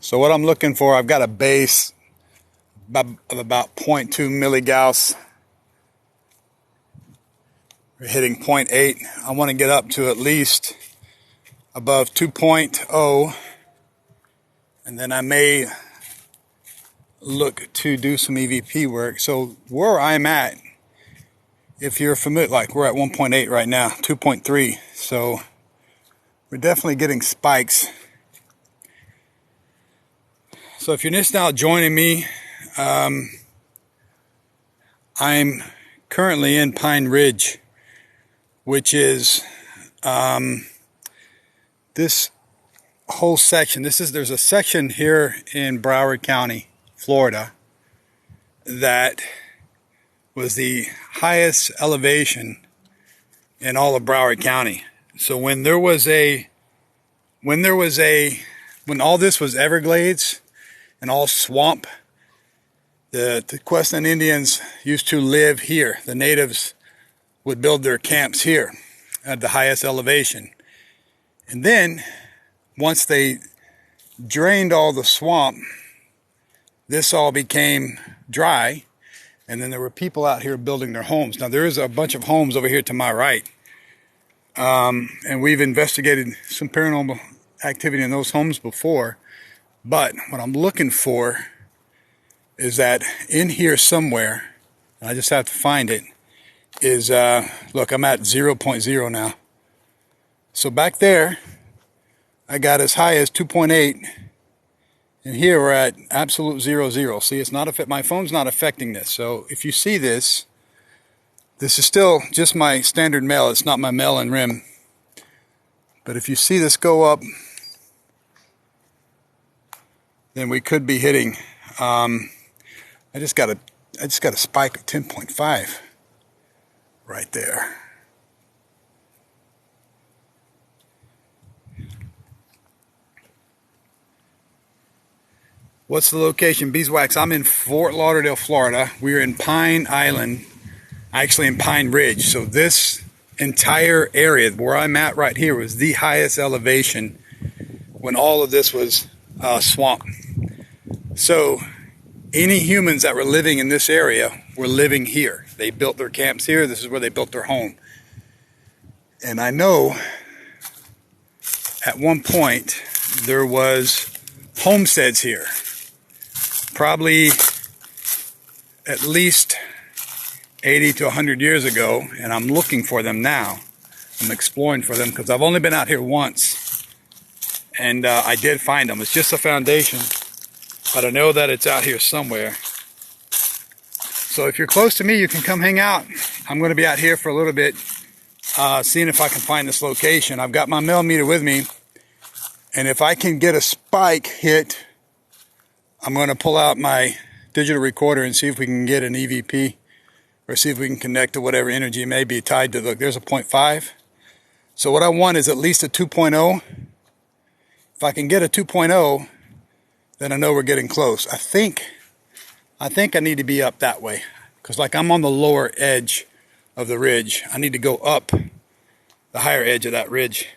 So what I'm looking for, I've got a base of about 0.2 milligauss. We're hitting 0.8. I want to get up to at least above 2.0, and then I may look to do some EVP work. So where I'm at, if you're familiar, like we're at 1.8 right now, 2.3. So we're definitely getting spikes. So if you're just now joining me, I'm currently in Pine Ridge, which is this whole section. There's a section here in Broward County, Florida, that was the highest elevation in all of Broward County. So when all this was Everglades and all swamp, the Tequestan Indians used to live here. The natives would build their camps here at the highest elevation. And then once they drained all the swamp, this all became dry, and then there were people out here building their homes. Now there is a bunch of homes over here to my right, and we've investigated some paranormal activity in those homes before. But what I'm looking for is that in here somewhere, and I just have to find it, is, look, I'm at 0.0 now. So back there, I got as high as 2.8, and here we're at absolute 0.0. See, it's not my phone's not affecting this. So if you see this is still just my standard mel. It's not my mel and rim. But if you see this go up, then we could be hitting. I just got a spike of 10.5 right there. What's the location? Beeswax. I'm in Fort Lauderdale, Florida. We're in Pine Island, actually in Pine Ridge. So this entire area where I'm at right here was the highest elevation when all of this was swamp. So any humans that were living in this area were living here. They built their camps here. This is where they built their home. And I know at one point there was homesteads here. Probably at least 80 to 100 years ago, and I'm looking for them now. I'm exploring for them because I've only been out here once, and I did find them. It's just a foundation, but I know that it's out here somewhere. So if you're close to me, you can come hang out. I'm going to be out here for a little bit, seeing if I can find this location. I've got my millimeter with me, and if I can get a spike hit, I'm going to pull out my digital recorder and see if we can get an EVP, or see if we can connect to whatever energy may be tied to. Look, there's a 0.5. So what I want is at least a 2.0. If I can get a 2.0, then I know we're getting close. I think I need to be up that way, because like I'm on the lower edge of the ridge. I need to go up the higher edge of that ridge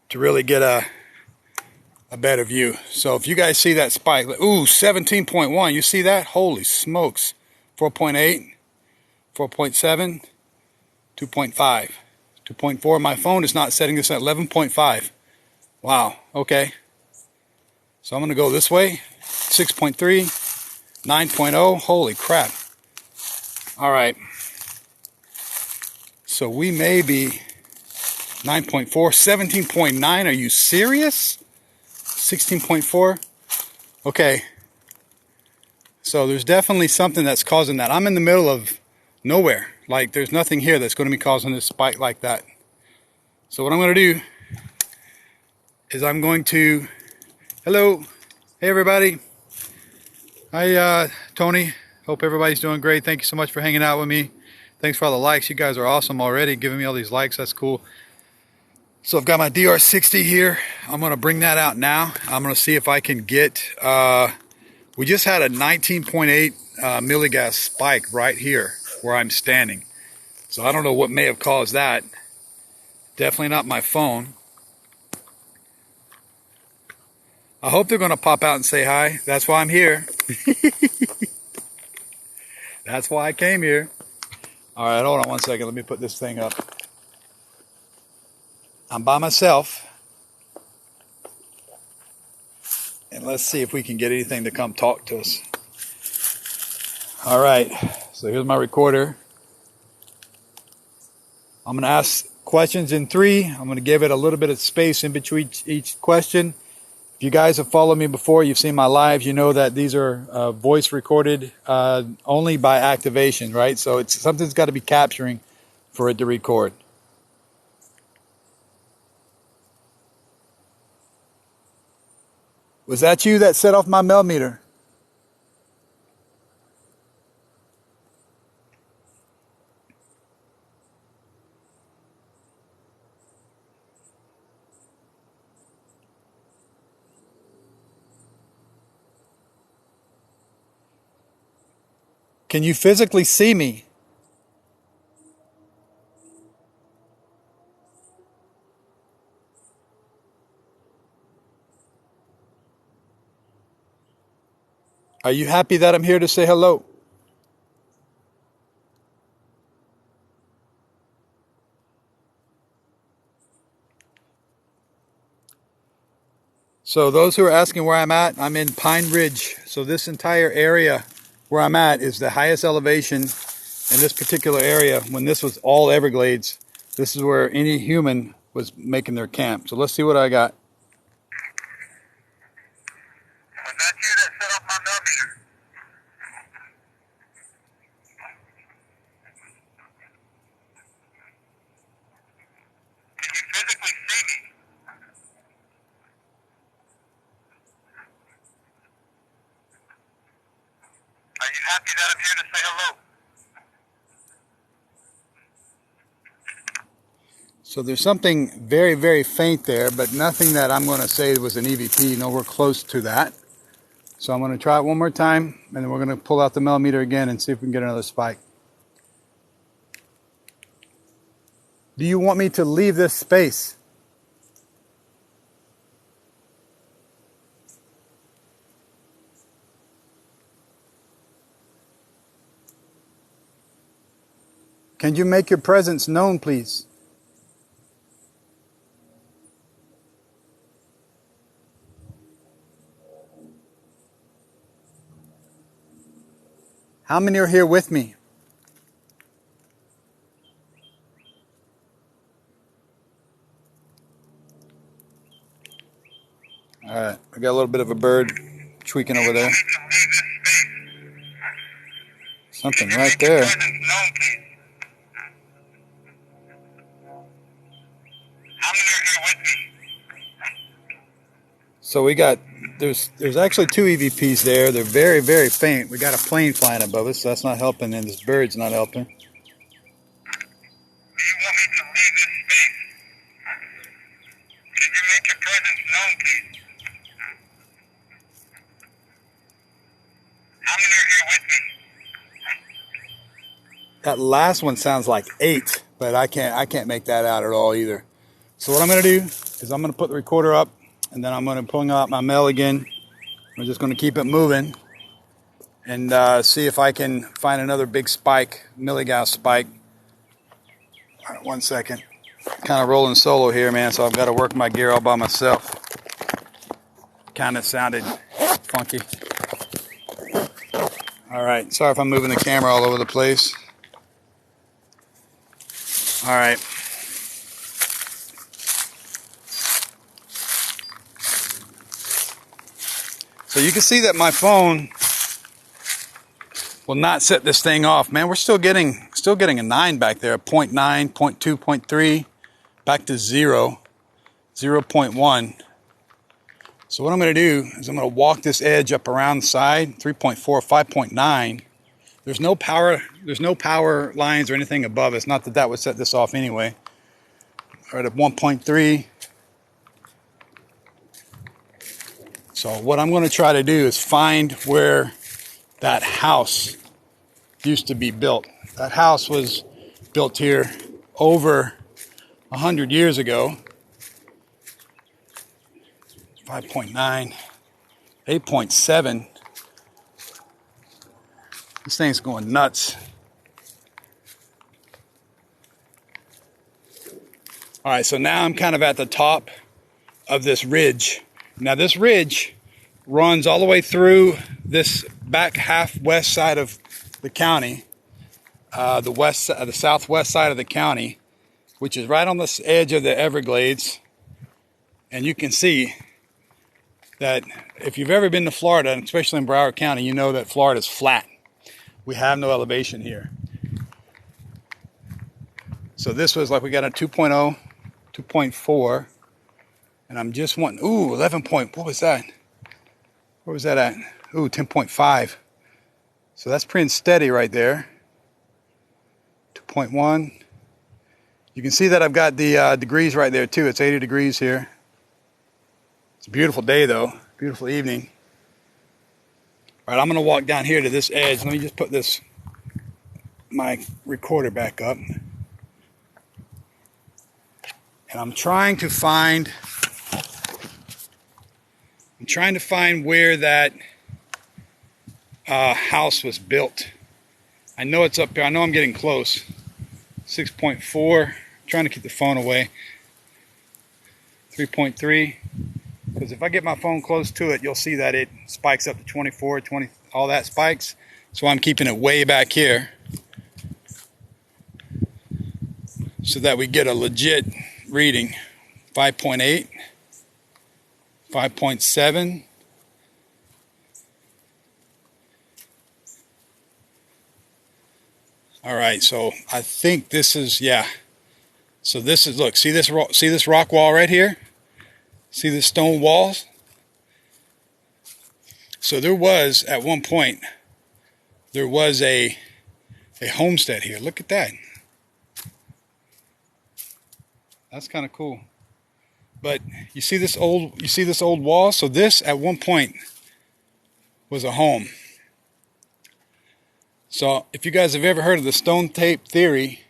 to really get a better view. So if you guys see that spike, ooh, 17.1, you see that? Holy smokes. 4.8, 4.7, 2.5, 2.4. My phone is not setting this at 11.5. Wow, okay. So I'm going to go this way, 6.3, 9.0, holy crap. All right. So we may be 9.4, 17.9, are you serious? 16.4. Okay. So there's definitely something that's causing that. I'm in the middle of nowhere. Like there's nothing here that's going to be causing this spike like that. So what I'm going to do is I'm going to, hello, hey everybody. Hi Tony, hope everybody's doing great. Thank you so much for hanging out with me. Thanks for all the likes. You guys are awesome already, giving me all these likes. That's cool. So I've got my DR60 here. I'm going to bring that out now. I'm going to see if I can get, we just had a 19.8 milligas spike right here where I'm standing. So I don't know what may have caused that. Definitely not my phone. I hope they're going to pop out and say hi. That's why I'm here. That's why I came here. All right, hold on one second. Let me put this thing up. I'm by myself. And let's see if we can get anything to come talk to us. All right, so here's my recorder. I'm going to ask questions in 3. I'm going to give it a little bit of space in between each question. If you guys have followed me before, you've seen my lives, you know that these are voice recorded only by activation, right? So it's something's got to be capturing for it to record. Was that you that set off my millimeter? Can you physically see me? Are you happy that I'm here to say hello? So those who are asking where I'm at, I'm in Pine Ridge. So this entire area where I'm at is the highest elevation in this particular area. When this was all Everglades, this is where any human was making their camp. So let's see what I got. Was that you that set off my millimeter? Can you physically see me? Are you happy that I'm here to say hello? So there's something very, very faint there, but nothing that I'm going to say was an EVP, nowhere close to that. So I'm going to try it one more time, and then we're going to pull out the millimeter again and see if we can get another spike. Do you want me to leave this space? Can you make your presence known, please? How many are here with me? All right, I got a little bit of a bird tweaking over there. Something right there. So we got, there's actually 2 EVPs there. They're very, very faint. We got a plane flying above us, so that's not helping, and this bird's not helping. That last one sounds like 8, but I can't make that out at all either. So what I'm going to do is I'm going to put the recorder up, and then I'm going to pull out my mail again. We're just going to keep it moving and see if I can find another big spike, milligas spike. All right, one second. Kind of rolling solo here, man, so I've got to work my gear all by myself. Kind of sounded funky. All right, sorry if I'm moving the camera all over the place. All right. So you can see that my phone will not set this thing off. Man, we're still getting a 9 back there, 0.9, 0.2, 0.3, back to 0, 0.1. So what I'm going to do is I'm going to walk this edge up around the side, 3.4, 5.9. There's no power lines or anything above us. Not that that would set this off anyway. All right, at 1.3. So what I'm going to try to do is find where that house used to be built. That house was built here over 100 years ago. 5.9, 8.7. This thing's going nuts. All right, so now I'm kind of at the top of this ridge. Now this ridge runs all the way through this back half west side of the county, the southwest side of the county, which is right on the edge of the Everglades. And you can see that if you've ever been to Florida, and especially in Broward County, you know that Florida's flat. We have no elevation here. So this was like we got a 2.0, 2.4, and I'm just wanting, ooh, 11 point, what was that? Where was that at? Ooh, 10.5. So that's pretty steady right there. 2.1. You can see that I've got the degrees right there too. It's 80 degrees here. It's a beautiful day though, beautiful evening. All right, I'm gonna walk down here to this edge. Let me just put my recorder back up. And I'm trying to find where that house was built. I know it's up here. I know I'm getting close. 6.4. Trying to keep the phone away. 3.3. Because if I get my phone close to it, you'll see that it spikes up to 24, 20, all that spikes. So I'm keeping it way back here so that we get a legit reading. 5.8, 5.7. All right, so I think this is, yeah. So this is, look, see this rock wall right here? See the stone walls? So there was, at one point, there was a homestead here. Look at that. That's kind of cool. But you see this old wall? So this at one point was a home. So if you guys have ever heard of the stone tape theory,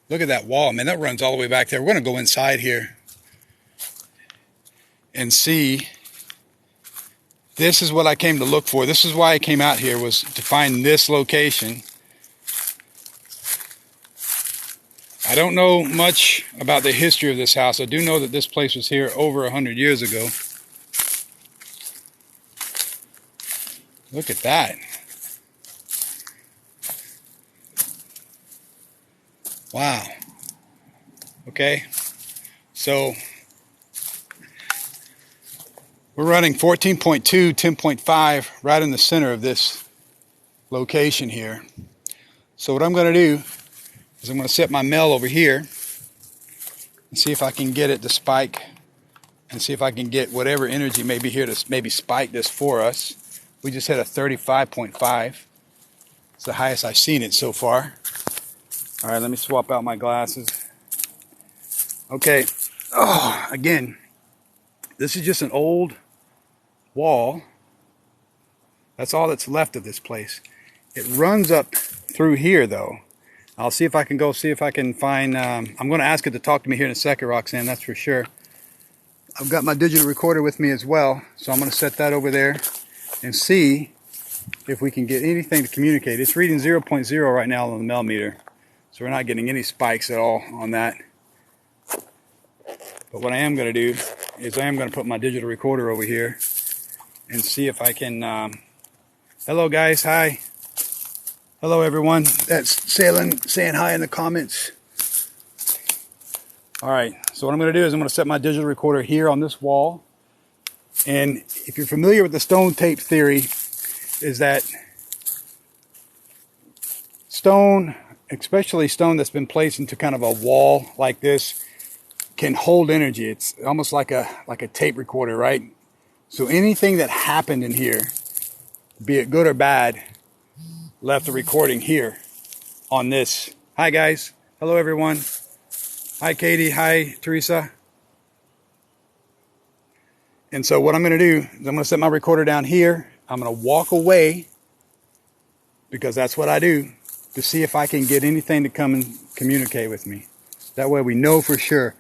look at that wall. Man, that runs all the way back there. We're going to go inside here and see. This is what I came to look for. This is why I came out here, was to find this location. I don't know much about the history of this house. I do know that this place was here over 100 years ago. Look at that. Wow. Okay. So we're running 14.2, 10.5 right in the center of this location here. So what I'm going to do is I'm going to set my mel over here and see if I can get it to spike, and see if I can get whatever energy may be here to maybe spike this for us. We just hit a 35.5. It's the highest I've seen it so far. All right, let me swap out my glasses. Okay. Oh, again, this is just an old wall. That's all that's left of this place. It runs up through here though. I'll see if I can find, I'm going to ask it to talk to me here in a second, Roxanne, that's for sure. I've got my digital recorder with me as well, so I'm going to set that over there and see if we can get anything to communicate. It's reading 0.0 right now on the mel meter, so we're not getting any spikes at all on that. But what I am going to do is I am going to put my digital recorder over here and see if I can, hello guys, hi. Hello everyone that's saying hi in the comments. All right, so what I'm going to do is I'm going to set my digital recorder here on this wall. And if you're familiar with the stone tape theory, is that stone, especially stone that's been placed into kind of a wall like this, can hold energy. It's almost like a tape recorder, right? So anything that happened in here, be it good or bad, left a recording here on this. Hi guys. Hello everyone. Hi Katie. Hi Teresa. And so what I'm going to do is I'm going to set my recorder down here. I'm going to walk away, because that's what I do, to see if I can get anything to come and communicate with me. That way we know for sure.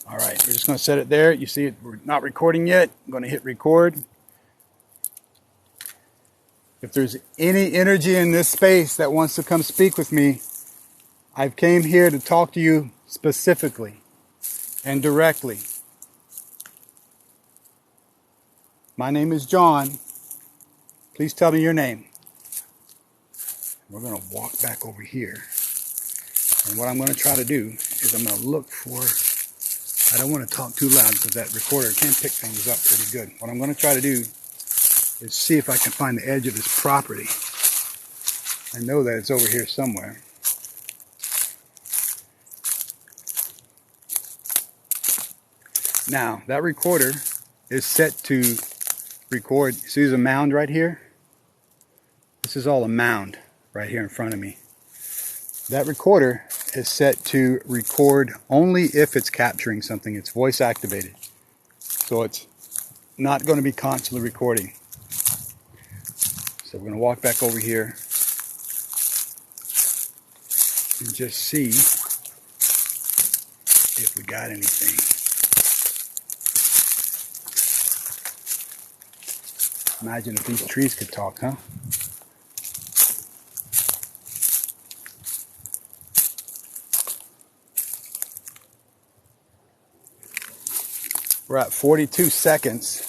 All right, we're just going to set it there. You see it, we're not recording yet. I'm going to hit record. If there's any energy in this space that wants to come speak with me, I've came here to talk to you specifically and directly. My name is John. Please tell me your name. We're going to walk back over here. And what I'm going to try to do is I'm going to look for, I don't want to talk too loud because that recorder can pick things up pretty good. What I'm going to try to do is see if I can find the edge of this property. I know that it's over here somewhere. Now, that recorder is set to record. See, there's a mound right here. This is all a mound right here in front of me. That recorder is set to record only if it's capturing something. It's voice activated. So it's not going to be constantly recording. So we're going to walk back over here and just see if we got anything. Imagine if these trees could talk, huh? We're at 42 seconds.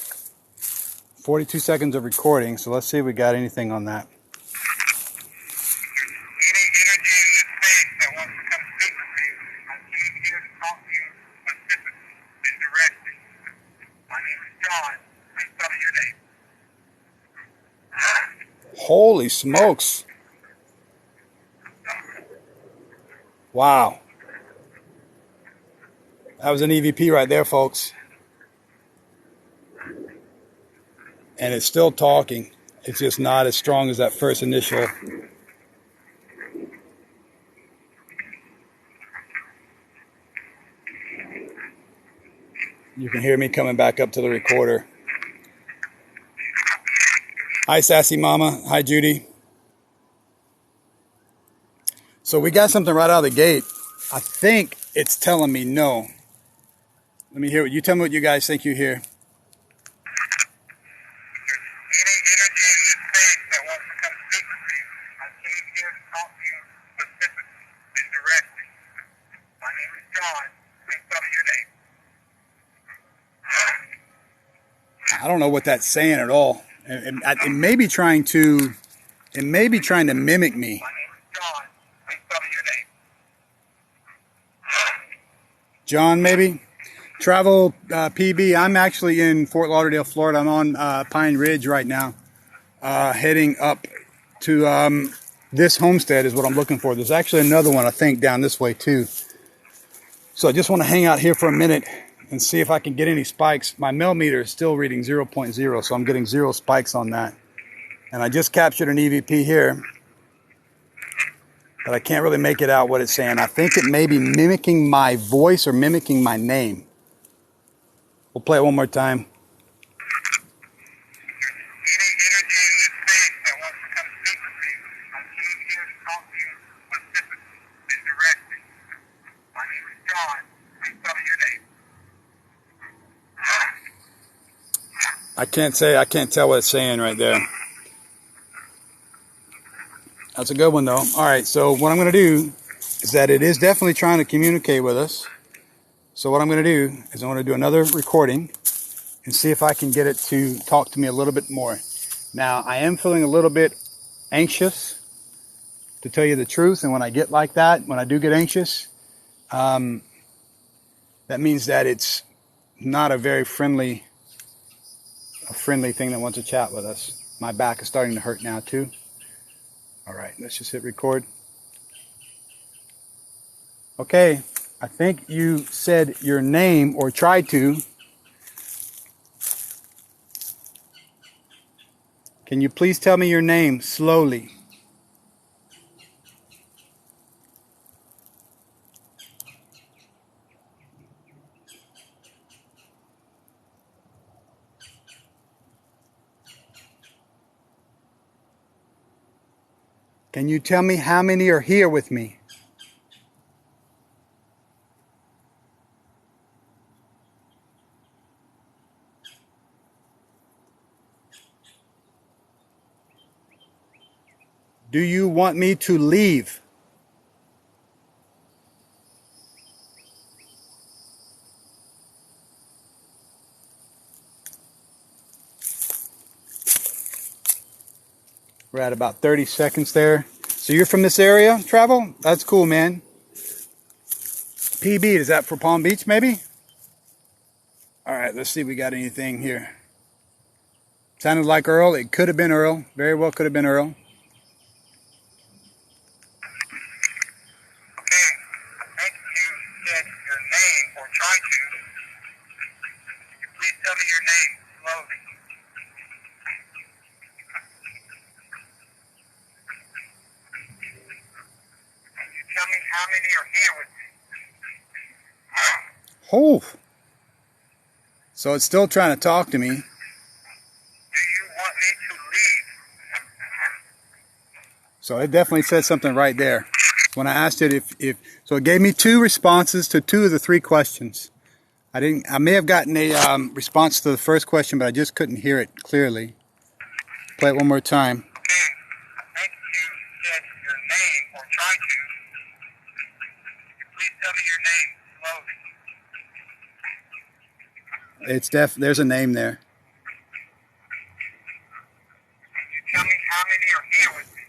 42 seconds of recording, so let's see if we got anything on that. Holy smokes. Wow. That was an EVP right there, folks. And it's still talking. It's just not as strong as that first initial. You can hear me coming back up to the recorder. Hi, Sassy Mama. Hi, Judy. So we got something right out of the gate. I think it's telling me no. Let me hear what you tell me what you guys think you hear. I don't know what that's saying at all. It may be trying to mimic me. John, maybe? Travel PB. I'm actually in Fort Lauderdale, Florida. I'm on Pine Ridge right now, heading up to this homestead is what I'm looking for. There's actually another one, I think, down this way too. So I just want to hang out here for a minute and see if I can get any spikes. My millimeter is still reading 0.0, so I'm getting 0 spikes on that. And I just captured an EVP here, but I can't really make it out what it's saying. I think it may be mimicking my voice or mimicking my name. We'll play it one more time. I can't tell what it's saying right there. That's a good one though. All right, so what I'm going to do is that it is definitely trying to communicate with us. So what I'm going to do is I'm going to do another recording and see if I can get it to talk to me a little bit more. Now, I am feeling a little bit anxious, to tell you the truth. And when I get like that, when I do get anxious, that means that it's not a very friendly thing that wants to chat with us. My back is starting to hurt now too. All right, let's just hit record. Okay, I think you said your name or tried to. Can you please tell me your name slowly? Can you tell me how many are here with me? Do you want me to leave? We're at about 30 seconds there. So you're from this area, Travel? That's cool, man. PB, is that for Palm Beach, maybe? All right, let's see if we got anything here. Sounded like Earl. It could have been Earl. Very well could have been Earl. Okay, I think you said your name or tried to. Can you please tell me your name slowly? Can you tell me how many are here with me? Oh. So it's still trying to talk to me. Do you want me to leave? So it definitely said something right there. When I asked it so it gave me 2 responses to 2 of the 3 questions. I may have gotten a response to the first question, but I just couldn't hear it clearly. Play it one more time. Okay, I think you said your name or tried to. Can you please tell me your name slowly? There's a name there. Can you tell me how many are here with me?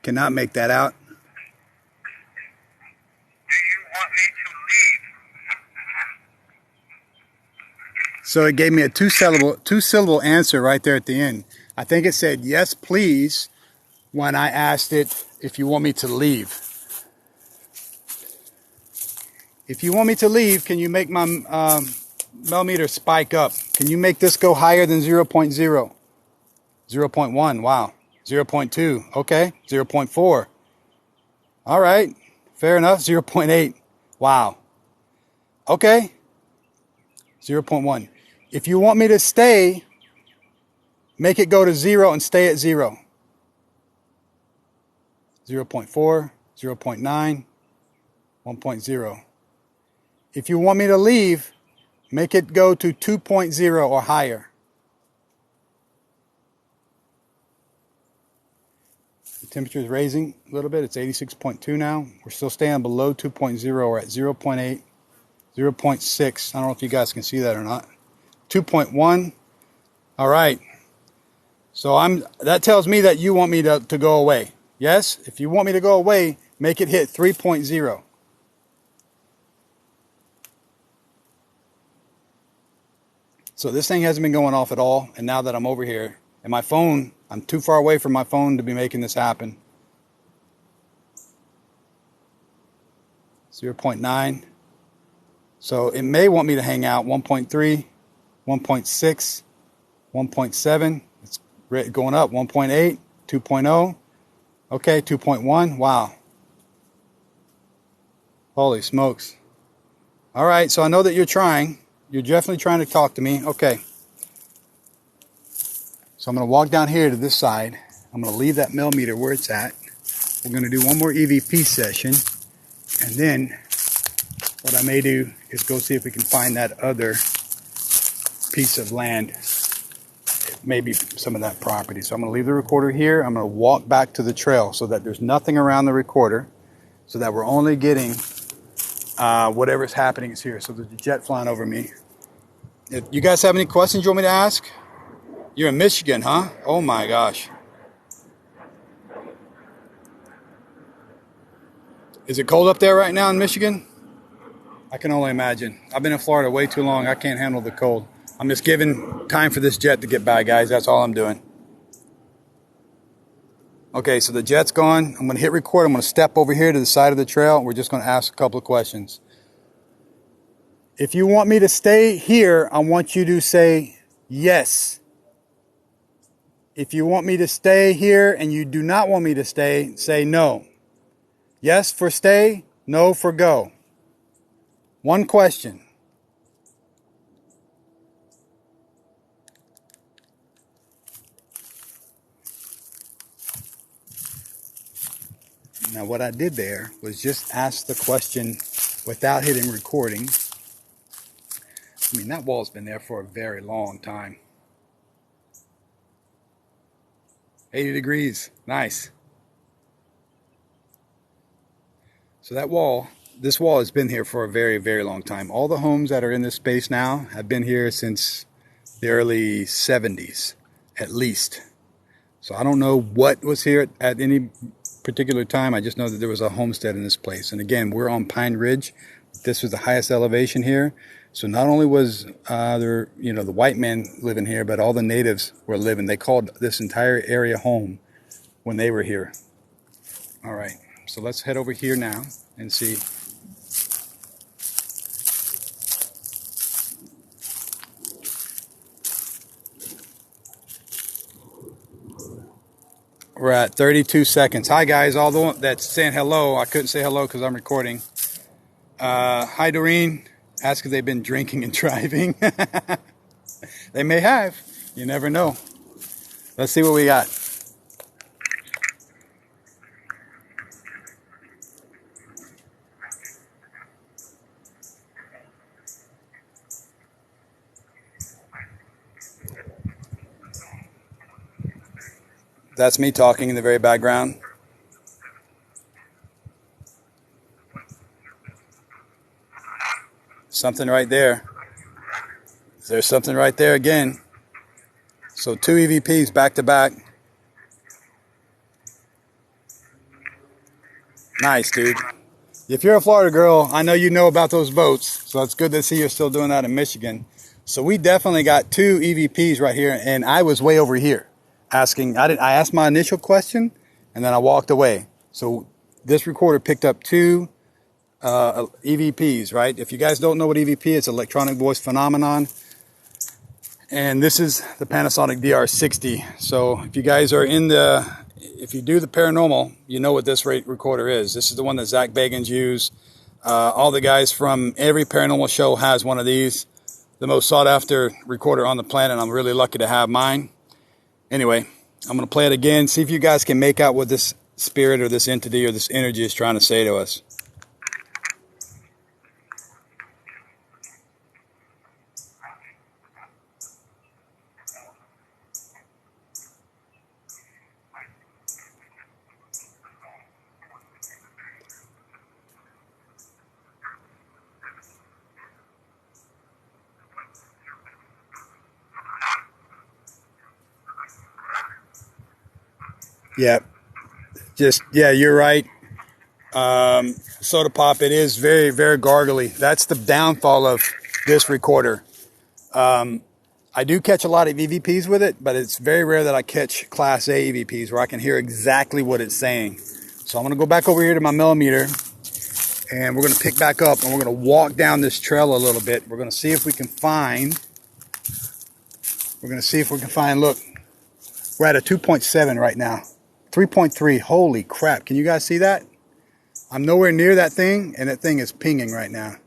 Cannot make that out. Do you want me to leave? So it gave me a two-syllable answer right there at the end. I think it said, yes, please, when I asked it if you want me to leave. If you want me to leave, can you make my millimeter spike up? Can you make this go higher than 0.0? 0.1, wow. 0.2, okay. 0.4. All right, fair enough. 0.8, wow. Okay. 0.1. If you want me to stay, make it go to 0 and stay at 0. 0.4, 0.9, 1.0. If you want me to leave, make it go to 2.0 or higher. The temperature is raising a little bit. It's 86.2 now. We're still staying below 2.0. We're at 0.8, 0.6. I don't know if you guys can see that or not. 2.1. All right. So that tells me that you want me to go away. Yes? If you want me to go away, make it hit 3.0. So this thing hasn't been going off at all. And now that I'm over here, and my phone, I'm too far away from my phone to be making this happen. 0.9. So it may want me to hang out. 1.3, 1.6, 1.7. It's going up. 1.8, 2.0. Okay, 2.1. Wow. Holy smokes. All right, so I know that you're trying. You're definitely trying to talk to me. Okay. So I'm going to walk down here to this side. I'm going to leave that millimeter where it's at. We're going to do one more EVP session. And then what I may do is go see if we can find that other piece of land. Maybe some of that property. So I'm going to leave the recorder here. I'm going to walk back to the trail so that there's nothing around the recorder. So that we're only getting whatever's happening is here. So there's a jet flying over me. If you guys have any questions you want me to ask? You're in Michigan, huh? Oh my gosh. Is it cold up there right now in Michigan? I can only imagine. I've been in Florida way too long. I can't handle the cold. I'm just giving time for this jet to get by, guys. That's all I'm doing. Okay, so the jet's gone. I'm going to hit record. I'm going to step over here to the side of the trail. We're just going to ask a couple of questions. If you want me to stay here, I want you to say yes. If you want me to stay here and you do not want me to stay, say no. Yes for stay, no for go. One question. Now what I did there was just ask the question without hitting recording. I mean, that wall's been there for a very long time. 80 degrees, nice. So that wall, this wall has been here for a very, very long time. All the homes that are in this space now have been here since the early 70s, at least. So I don't know what was here at any particular time. I just know that there was a homestead in this place. And again, we're on Pine Ridge. This was the highest elevation here. So not only was there, the white men living here, but all the natives were living. They called this entire area home when they were here. All right, so let's head over here now and see. We're at 32 seconds. Hi guys, all the one that's saying hello. I couldn't say hello because I'm recording. Hi Doreen. Ask if they've been drinking and driving. They may have. You never know. Let's see what we got. That's me talking in the very background. Something right there. There's something right there again. So 2 EVPs back to back. Nice, dude. If you're a Florida girl, I know you know about those boats. So it's good to see you're still doing that in Michigan. So we definitely got 2 EVPs right here. And I was way over here asking. I asked my initial question and then I walked away. So this recorder picked up 2 EVPs, right? If you guys don't know what EVP is, it's electronic voice phenomenon. And this is the Panasonic DR60. So if you guys are if you do the paranormal, you know what this recorder is. This is the one that Zach Bagans used. All the guys from every paranormal show has one of these. The most sought after recorder on the planet. I'm really lucky to have mine. Anyway, I'm going to play it again. See if you guys can make out what this spirit or this entity or this energy is trying to say to us. Yeah, you're right. Soda Pop, it is very, very gargly. That's the downfall of this recorder. I do catch a lot of EVPs with it, but it's very rare that I catch Class A EVPs where I can hear exactly what it's saying. So I'm going to go back over here to my millimeter, and we're going to pick back up, and we're going to walk down this trail a little bit. We're going to see if we can find, look, we're at a 2.7 right now. 3.3, holy crap, can you guys see that? I'm nowhere near that thing, and that thing is pinging right now.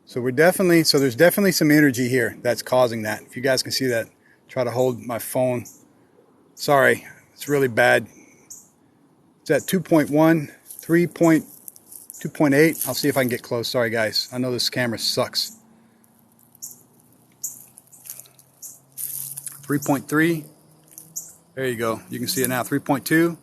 So there's definitely some energy here that's causing that. If you guys can see that, try to hold my phone. Sorry, it's really bad. It's at 2.1, 2.8. I'll see if I can get close. Sorry guys, I know this camera sucks. 3.3. There you go. You can see it now, 3.2.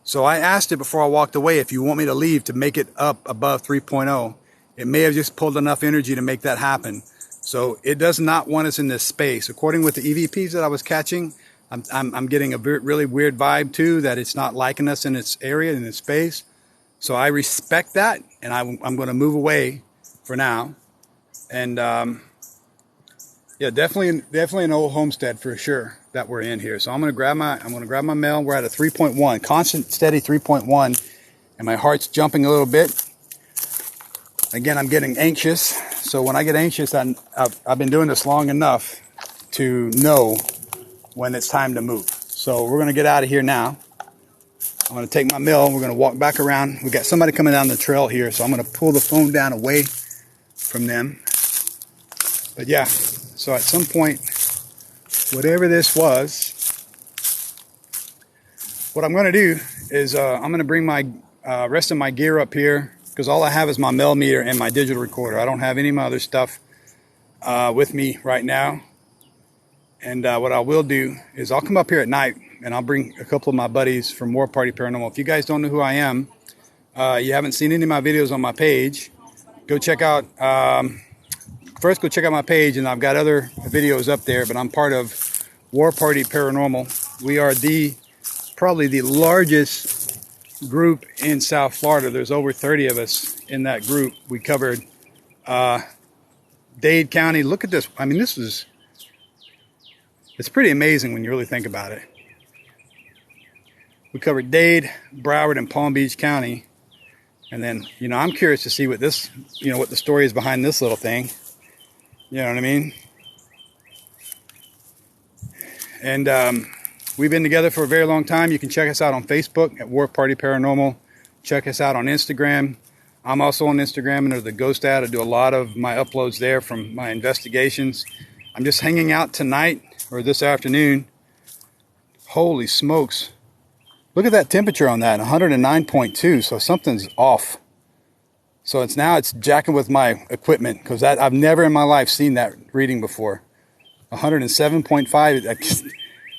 So I asked it before I walked away if you want me to leave to make it up above 3.0. It may have just pulled enough energy to make that happen. So it does not want us in this space. According with the EVPs that I was catching, I'm getting a really weird vibe too, that it's not liking us in its area, in its space. So I respect that, and I'm going to move away for now. And Yeah, definitely an old homestead for sure that we're in here. So I'm gonna grab my mail. We're at a 3.1, constant, steady 3.1, and my heart's jumping a little bit. Again, I'm getting anxious. So when I get anxious, I've been doing this long enough to know when it's time to move. So we're gonna get out of here now. I'm gonna take my mill. We're gonna walk back around. We got somebody coming down the trail here, so I'm gonna pull the phone down away from them. But yeah, so at some point, whatever this was, what I'm going to do is I'm going to bring my rest of my gear up here, because all I have is my millimeter and my digital recorder. I don't have any of my other stuff with me right now. And what I will do is I'll come up here at night and I'll bring a couple of my buddies from War Party Paranormal. If you guys don't know who I am, you haven't seen any of my videos on my page, go check out, first go check out my page, and I've got other videos up there, but I'm part of War Party Paranormal. We are probably the largest group in South Florida. There's over 30 of us in that group. We covered Dade County. Look at this. I mean, it's pretty amazing when you really think about it. We covered Dade, Broward, and Palm Beach County. And then, I'm curious to see what what the story is behind this little thing. You know what I mean? And we've been together for a very long time. You can check us out on Facebook at War Party Paranormal. Check us out on Instagram. I'm also on Instagram under the Ghost Ad. I do a lot of my uploads there from my investigations. I'm just hanging out tonight or this afternoon. Holy smokes. Look at that temperature on that, 109.2. So something's off. So it's jacking with my equipment, because I've never in my life seen that reading before. 107.5.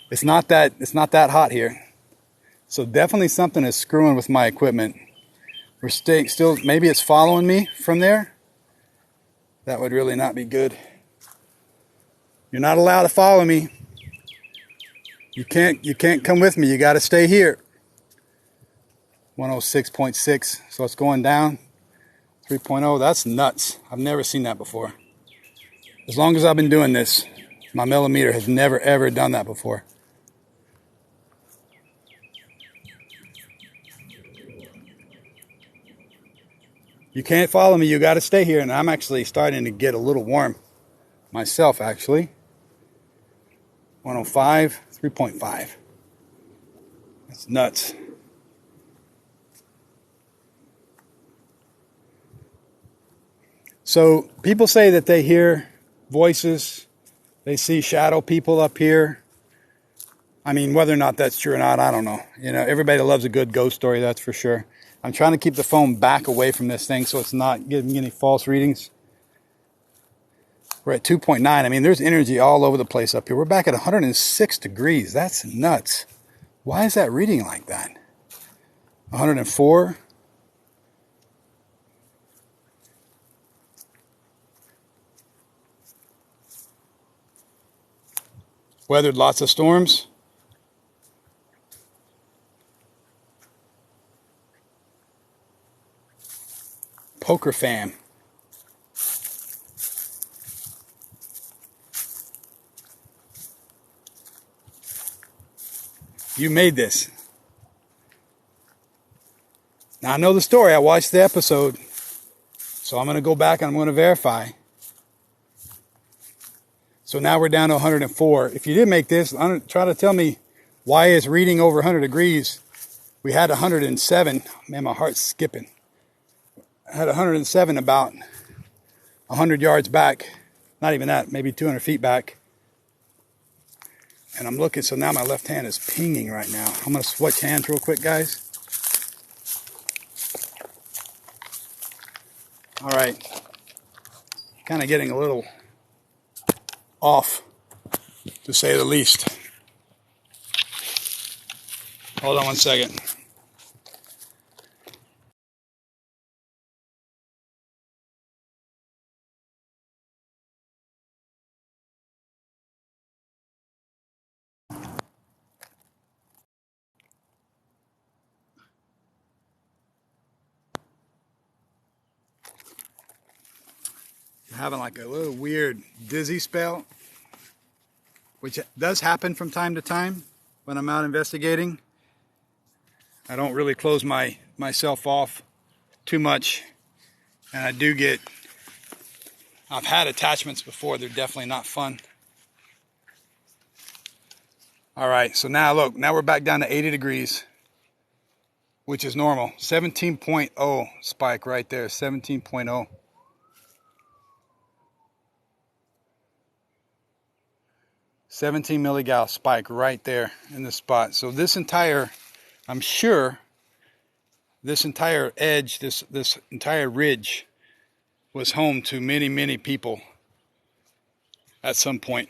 It's not that hot here. So definitely something is screwing with my equipment. We're still, maybe it's following me from there. That would really not be good. You're not allowed to follow me. You can't come with me. You got to stay here. 106.6. So it's going down. 3.0. That's nuts. I've never seen that before. As long as I've been doing this, my millimeter has never ever done that before. You can't follow me. You got to stay here. And I'm actually starting to get a little warm myself, actually. 105, 3.5. That's nuts. So people say that they hear voices. They see shadow people up here. I mean, whether or not that's true or not, I don't know. Everybody loves a good ghost story, that's for sure. I'm trying to keep the phone back away from this thing so it's not giving me any false readings. We're at 2.9. I mean, there's energy all over the place up here. We're back at 106 degrees. That's nuts. Why is that reading like that? 104. Weathered lots of storms. Poker fam. You made this. Now I know the story. I watched the episode. So I'm going to go back and I'm going to verify. So now we're down to 104. If you did make this, try to tell me why it's reading over 100 degrees. We had 107. Man, my heart's skipping. I had 107 about 100 yards back. Not even that, maybe 200 feet back. And I'm looking, so now my left hand is pinging right now. I'm going to switch hands real quick, guys. All right. Kind of getting a little off, to say the least. Hold on one second. I'm having like a little weird dizzy spell. which does happen from time to time when I'm out investigating. I don't really close myself off too much, and I've had attachments before. They're definitely not fun. All right, so now look, now we're back down to 80 degrees, which is normal. 17.0 spike right there, 17.0. 17 milligal spike right there in the spot. So this entire, I'm sure, this entire edge, this entire ridge was home to many, many people at some point.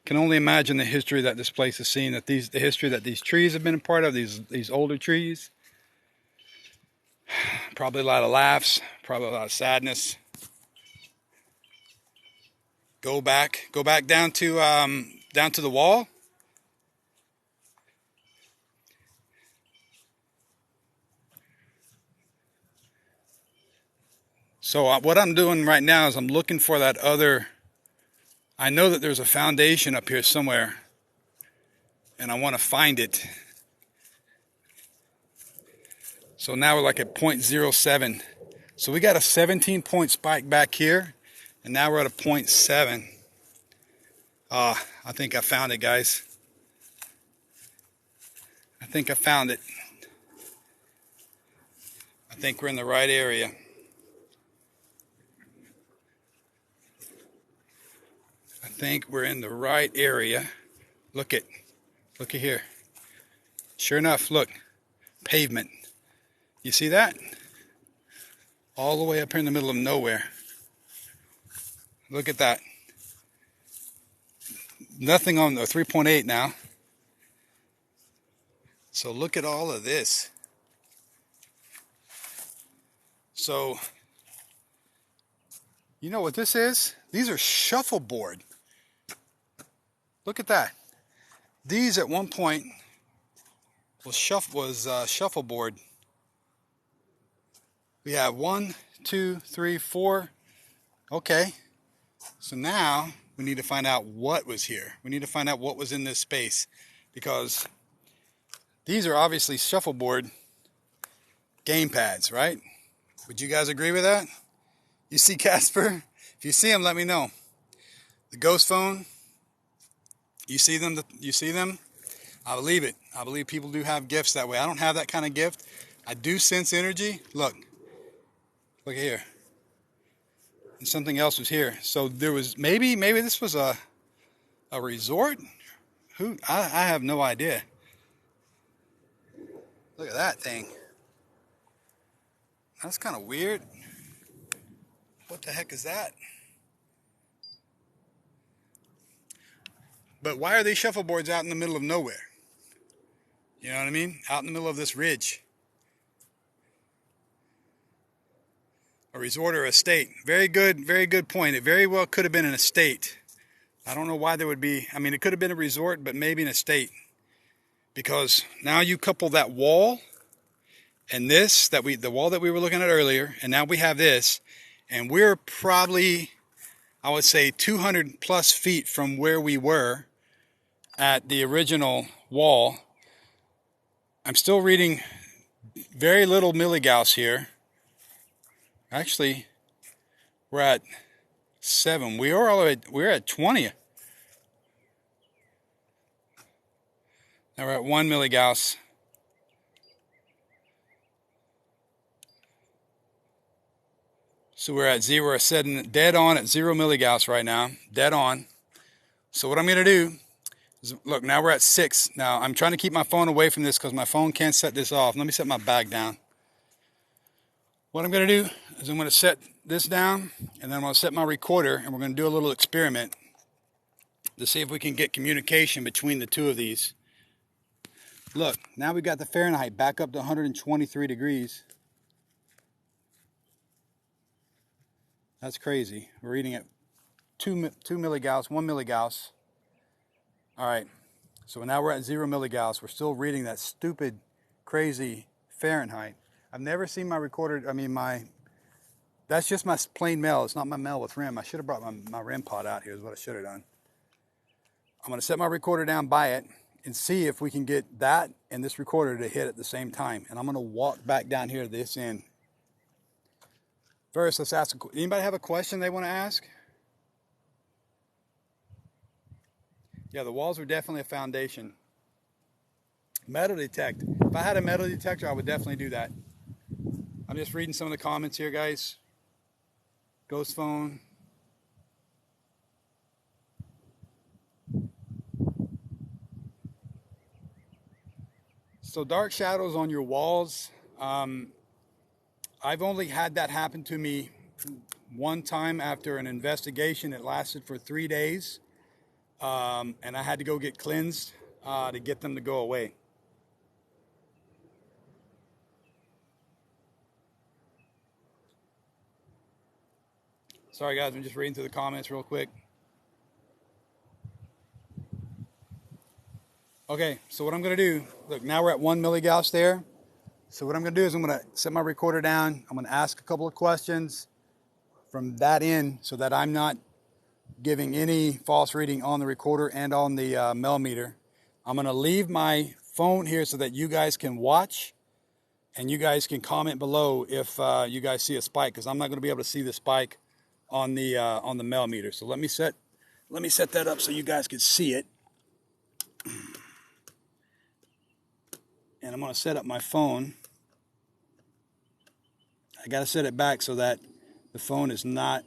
Can only imagine the history that this place has seen, the history that these trees have been a part of, these older trees. Probably a lot of laughs, probably a lot of sadness. Go back down to the wall. So what I'm doing right now is I'm looking for that other. I know that there's a foundation up here somewhere, and I want to find it. So now we're like at 0.07. So we got a 17-point spike back here, and now we're at a 0.7. I think I found it, guys. I think I found it. I think we're in the right area. I think we're in the right area. Look at here. Sure enough, look, pavement. You see that? All the way up here in the middle of nowhere. Look at that. Nothing on the 3.8 now. So look at all of this. So, you know what this is? These are shuffleboard. Look at that. These at one point was shuffleboard. We have 1, 2, 3, 4. Okay. So now we need to find out what was here. We need to find out what was in this space, because these are obviously shuffleboard game pads, right? Would you guys agree with that? You see Casper? If you see him, let me know. The ghost phone. You see them? You see them? I believe it. I believe people do have gifts that way. I don't have that kind of gift. I do sense energy. Look here. And something else was here. So there was maybe this was a resort. I have no idea. Look at that thing. That's kind of weird. What the heck is that? But why are these shuffleboards out in the middle of nowhere? You know what I mean? Out in the middle of this ridge. A resort or estate. Very good point. It very well could have been an estate. I don't know why there would be. I mean, it could have been a resort, but maybe an estate. Because now you couple that wall and this, the wall that we were looking at earlier, and now we have this, and we're probably, I would say, 200 plus feet from where we were at the original wall. I'm still reading very little milligauss here. Actually, we're at 7. We're at 20. Now we're at 1 milligauss. So we're at 0. We're setting dead on at 0 milligauss right now. Dead on. So what I'm going to do is, look, now we're at 6. Now I'm trying to keep my phone away from this because my phone can't set this off. Let me set my bag down. What I'm going to do is I'm going to set this down, and then I'm going to set my recorder, and we're going to do a little experiment to see if we can get communication between the two of these. Look, now we got the Fahrenheit back up to 123 degrees. That's crazy. We're reading at 2 milligauss, 1 milligauss. All right, so now we're at 0 milligauss. We're still reading that stupid, crazy Fahrenheit. I've never seen my recorder, my That's just my plain mail. It's not my mail with rim. I should have brought my rim pot out here is what I should have done. I'm going to set my recorder down by it and see if we can get that and this recorder to hit at the same time. And I'm going to walk back down here to this end. First, let's ask, anybody have a question they want to ask? Yeah, the walls were definitely a foundation. Metal detect. If I had a metal detector, I would definitely do that. I'm just reading some of the comments here, guys. Ghost phone. So dark shadows on your walls. I've only had that happen to me one time after an investigation. It lasted for 3 days. And I had to go get cleansed to get them to go away. Sorry guys, I'm just reading through the comments real quick. Okay, so what I'm going to do, look, now we're at 1 milligauss there. So what I'm going to do is I'm going to set my recorder down. I'm going to ask a couple of questions from that end so that I'm not giving any false reading on the recorder and on the millimeter. I'm going to leave my phone here so that you guys can watch and you guys can comment below if you guys see a spike, because I'm not going to be able to see the spike on the millimeter. So let me set that up so you guys can see it. And I'm going to set up my phone. I got to set it back so that the phone is not.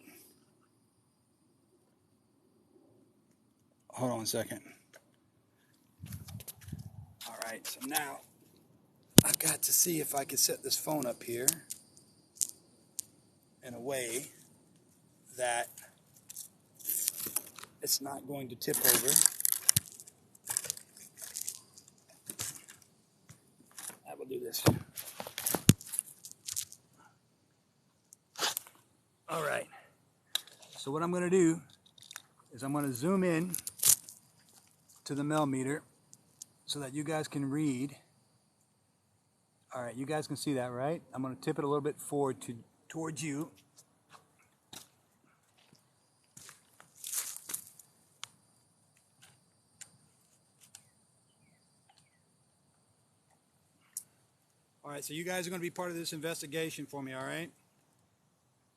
Hold on a second. All right, so now I've got to see if I can set this phone up here in a way that it's not going to tip over. I will do this. All right. So what I'm going to do is I'm going to zoom in to the millimeter so that you guys can read. All right, you guys can see that, right? I'm going to tip it a little bit forward towards you. All right, so you guys are going to be part of this investigation for me, all right?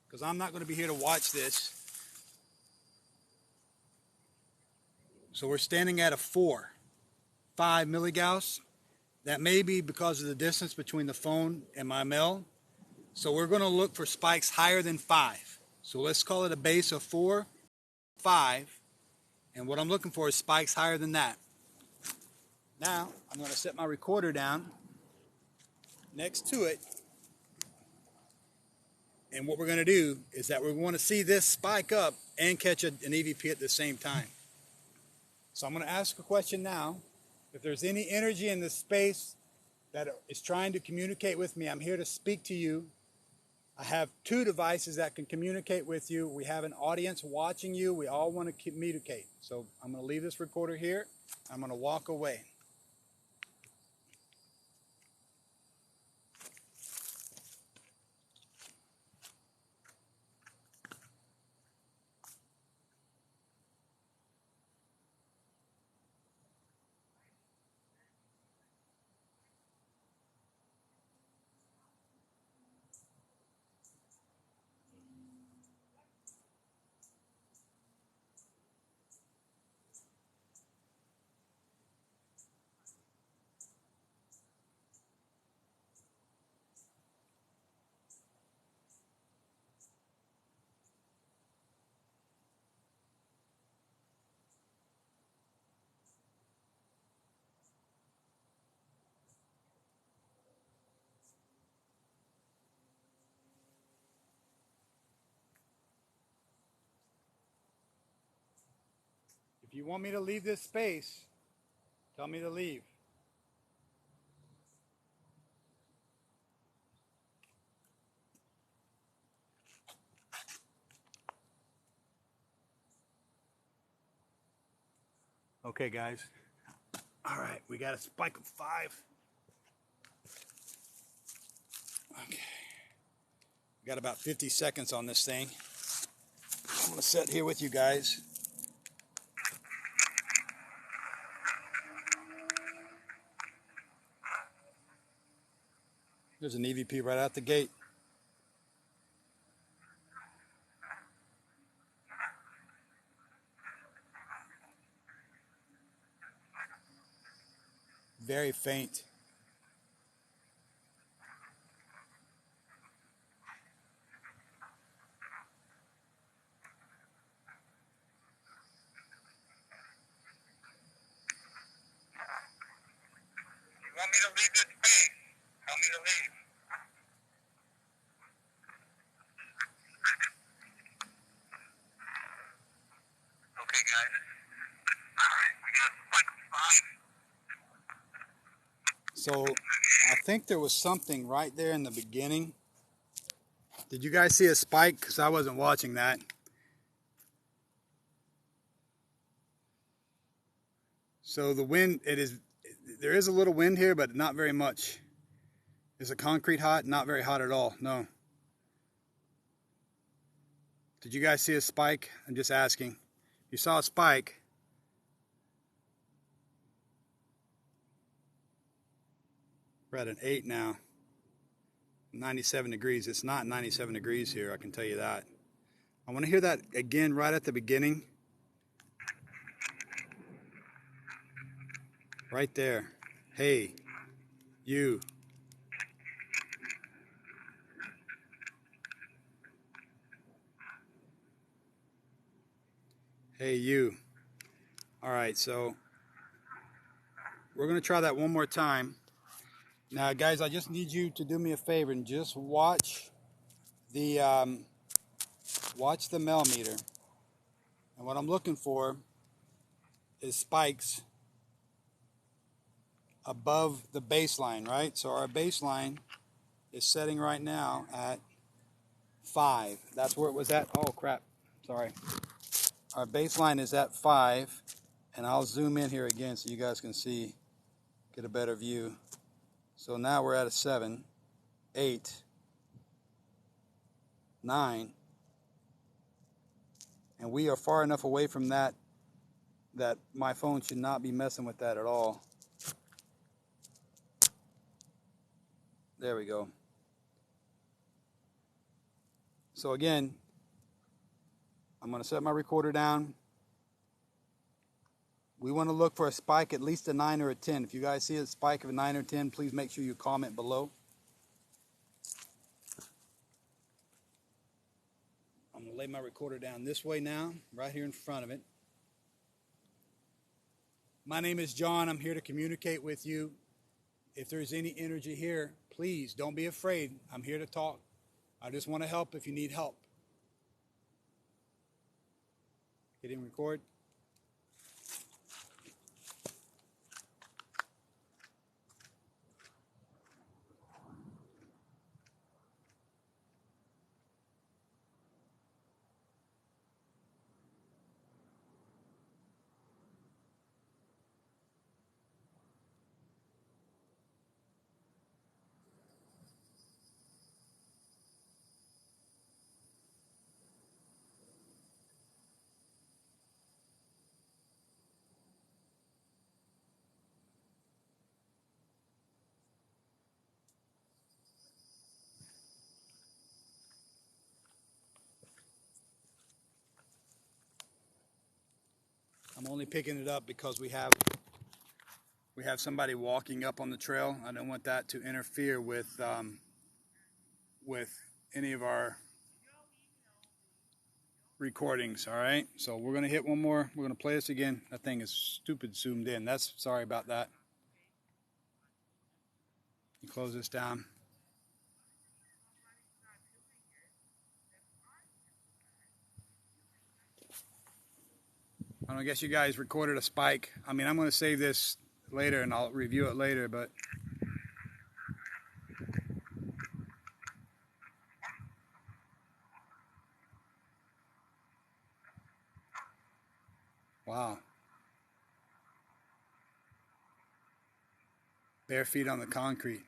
Because I'm not going to be here to watch this. So we're standing at a 5 milligauss. That may be because of the distance between the phone and my mill. So we're going to look for spikes higher than 5. So let's call it a base of 4, 5. And what I'm looking for is spikes higher than that. Now, I'm going to set my recorder down next to it. And what we're going to do is that we're going to see this spike up and catch an EVP at the same time. So I'm going to ask a question now. If there's any energy in this space that is trying to communicate with me, I'm here to speak to you. I have 2 devices that can communicate with you. We have an audience watching you. We all want to communicate. So I'm going to leave this recorder here. I'm going to walk away. If you want me to leave this space, tell me to leave. Okay, guys. All right, we got a spike of 5. Okay. Got about 50 seconds on this thing. I'm going to sit here with you guys. There's an EVP right out the gate. Very faint. You want me to leave this base? Tell me to leave. Okay, guys. Alright, we got like 5. So I think there was something right there in the beginning. Did you guys see a spike? Because I wasn't watching that. So the wind, there is a little wind here, but not very much. Is the concrete hot? Not very hot at all, no. Did you guys see a spike? I'm just asking. You saw a spike. We're at an 8 now. 97 degrees. It's not 97 degrees here, I can tell you that. I want to hear that again right at the beginning. Right there. Hey, you. Hey, you. All right, so we're going to try that one more time. Now, guys, I just need you to do me a favor and just watch the millimeter. And what I'm looking for is spikes above the baseline, right? So our baseline is setting right now at 5. That's where it was at. Oh, crap. Sorry. Our baseline is at 5. And I'll zoom in here again so you guys can see, get a better view. So now we're at a 7, 8, 9. And we are far enough away from that my phone should not be messing with that at all. There we go. So again, I'm going to set my recorder down. We want to look for a spike at least a 9 or a 10. If you guys see a spike of a 9 or 10, please make sure you comment below. I'm going to lay my recorder down this way now, right here in front of it. My name is John. I'm here to communicate with you. If there's any energy here, please don't be afraid. I'm here to talk. I just want to help if you need help. Hitting record. I'm only picking it up because we have somebody walking up on the trail. I don't want that to interfere with any of our recordings. All right, so we're gonna hit one more. We're gonna play this again. That thing is stupid zoomed in. That's sorry about that. You close this down. I guess you guys recorded a spike. I mean, I'm going to save this later and I'll review it later, but wow. Bare feet on the concrete.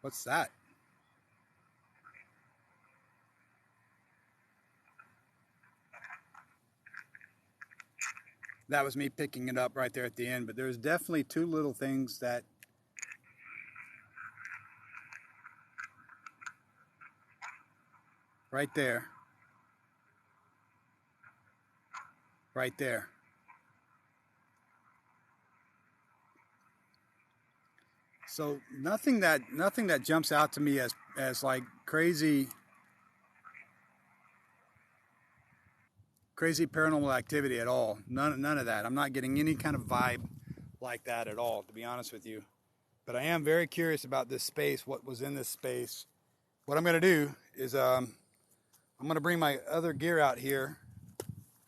What's that? that was me picking it up right there at the end. But there's definitely two little things that right there, right there. So nothing that jumps out to me as like crazy paranormal activity at all. None of that. I'm not getting any kind of vibe like that at all, to be honest with you. But I am very curious about this space, what was in this space. What I'm going to do is I'm going to bring my other gear out here,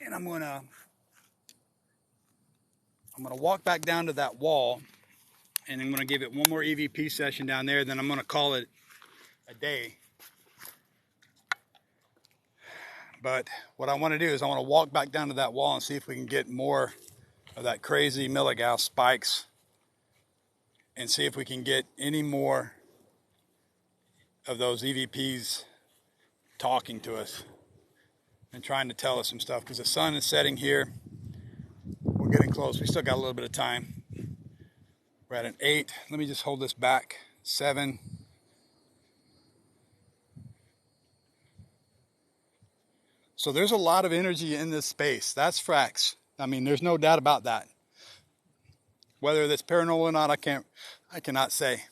and I'm going to walk back down to that wall, and I'm going to give it one more EVP session down there. Then I'm going to call it a day. But what I want to do is I want to walk back down to that wall and see if we can get more of that crazy milligauss spikes, and see if we can get any more of those EVPs talking to us and trying to tell us some stuff, because the sun is setting here. We're getting close. We still got a little bit of time. We're at an 8. Let me just hold this back. 7. So there's a lot of energy in this space. That's facts. I mean, there's no doubt about that. Whether that's paranormal or not, I cannot say.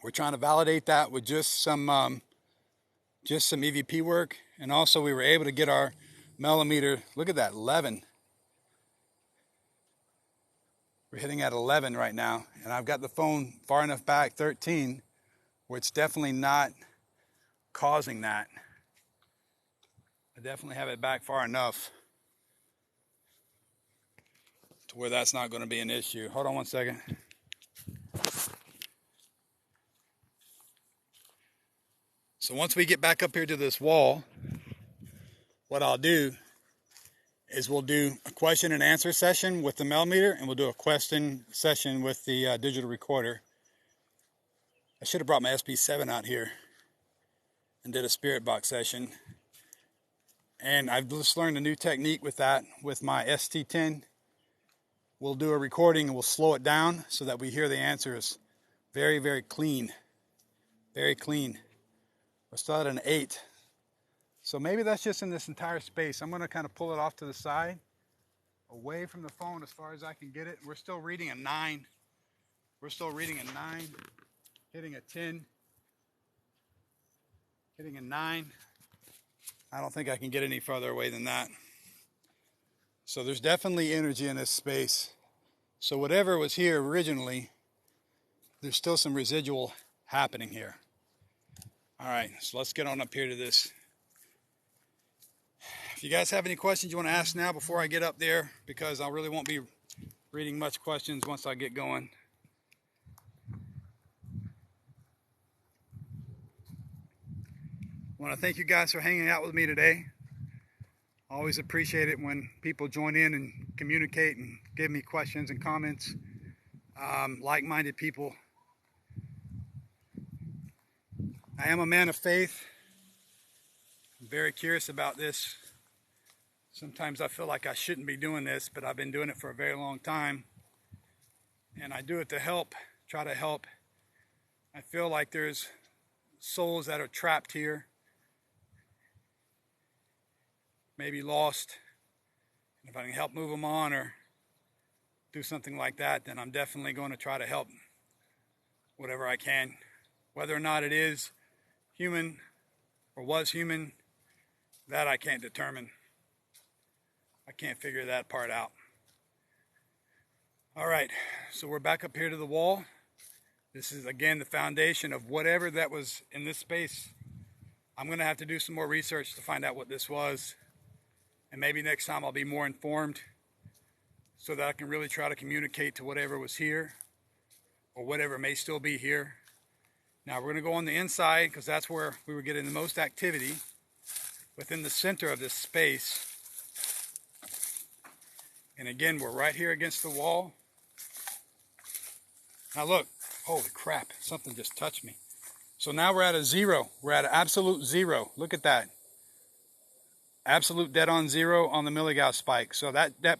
We're trying to validate that with just some EVP work, and also we were able to get our millimeter. Look at that, 11. We're hitting at 11 right now, and I've got the phone far enough back, 13, where it's definitely not causing that. I definitely have it back far enough to where that's not going to be an issue. Hold on one second. So once we get back up here to this wall, what I'll do is we'll do a question and answer session with the millimeter, and we'll do a question session with the digital recorder. I should have brought my SP7 out here and did a spirit box session. And I've just learned a new technique with that, with my ST10. We'll do a recording and we'll slow it down so that we hear the answers very, very clean. Very clean. We're still at an 8. So maybe that's just in this entire space. I'm going to kind of pull it off to the side, away from the phone as far as I can get it. We're still reading a 9. We're still reading a 9, hitting a 10, hitting a 9. I don't think I can get any farther away than that. So there's definitely energy in this space. So whatever was here originally, there's still some residual happening here. All right, so let's get on up here to this. If you guys have any questions you want to ask now before I get up there, because I really won't be reading much questions once I get going. I want to thank you guys for hanging out with me today. Always appreciate it when people join in and communicate and give me questions and comments. Like-minded people. I am a man of faith. I'm very curious about this. Sometimes I feel like I shouldn't be doing this, but I've been doing it for a very long time. And I do it to help, try to help. I feel like there's souls that are trapped here, maybe lost. And if I can help move them on or do something like that, then I'm definitely going to try to help whatever I can. Whether or not it is human or was human, that I can't determine. I can't figure that part out. All right, so we're back up here to the wall. This is, again, the foundation of whatever that was in this space. I'm going to have to do some more research to find out what this was. And maybe next time I'll be more informed so that I can really try to communicate to whatever was here or whatever may still be here. Now we're going to go on the inside because that's where we were getting the most activity, within the center of this space. And again, we're right here against the wall. Now look, holy crap, something just touched me. So now we're at a 0. We're at an absolute 0. Look at that. Absolute dead on 0 on the milligauss spike. So that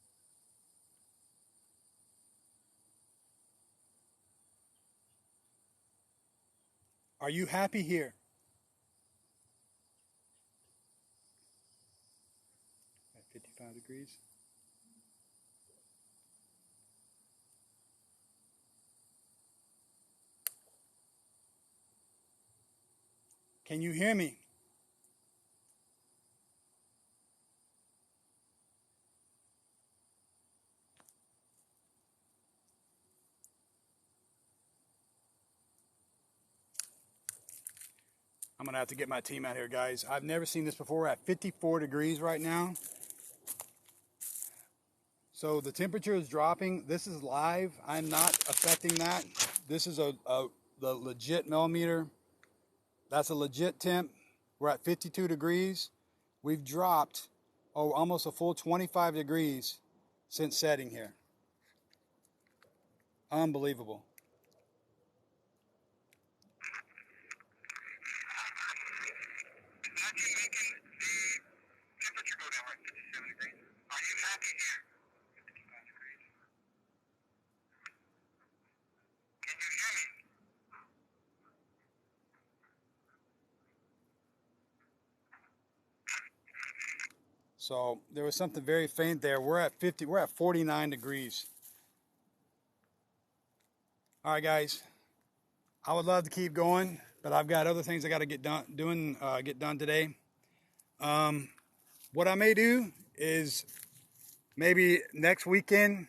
Are you happy here? At 55 degrees. Can you hear me? I'm going to have to get my team out here, guys. I've never seen this before. We're at 54 degrees right now. So the temperature is dropping. This is live. I'm not affecting that. This is the legit millimeter. That's a legit temp. We're at 52 degrees. We've dropped almost a full 25 degrees since setting here. Unbelievable. Imagine making the temperature go down like 57 degrees. Are you happy here? 55 degrees. Can you hear me? So there was something very faint there. We're at 50. We're at 49 degrees. All right, guys. I would love to keep going, but I've got other things I got to get done today. What I may do is maybe next weekend,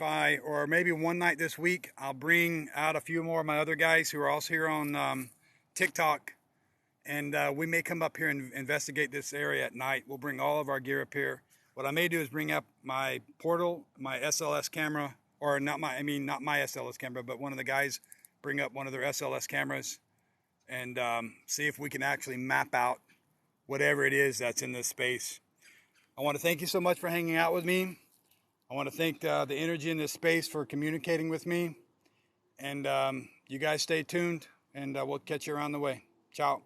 or maybe one night this week, I'll bring out a few more of my other guys who are also here on TikTok, and we may come up here and investigate this area at night. We'll bring all of our gear up here. What I may do is bring up my portal, my SLS camera, or not my SLS camera, but one of the guys bring up one of their SLS cameras and see if we can actually map out whatever it is that's in this space. I want to thank you so much for hanging out with me. I want to thank the energy in this space for communicating with me. And you guys stay tuned, and we'll catch you around the way. Ciao.